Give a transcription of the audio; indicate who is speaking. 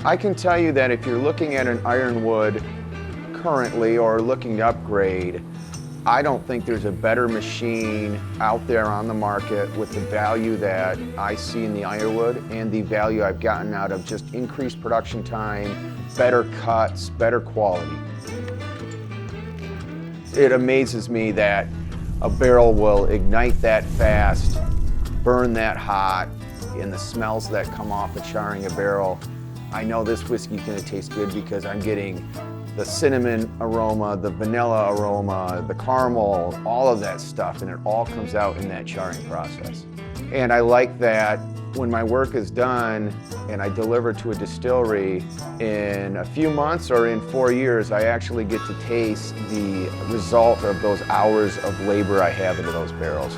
Speaker 1: I can tell you that if you're looking at an Ironwood currently or looking to upgrade, I don't think there's a better machine out there on the market with the value that I see in the Ironwood and the value I've gotten out of just increased production time, better cuts, better quality. It amazes me that a barrel will ignite that fast, burn that hot, and the smells that come off of charring a barrel. I know this whiskey's gonna taste good because I'm getting the cinnamon aroma, the vanilla aroma, the caramel, all of that stuff, and it all comes out in that charring process. And I like that when my work is done and I deliver to a distillery, in a few months or in 4 years, I actually get to taste the result of those hours of labor I have into those barrels.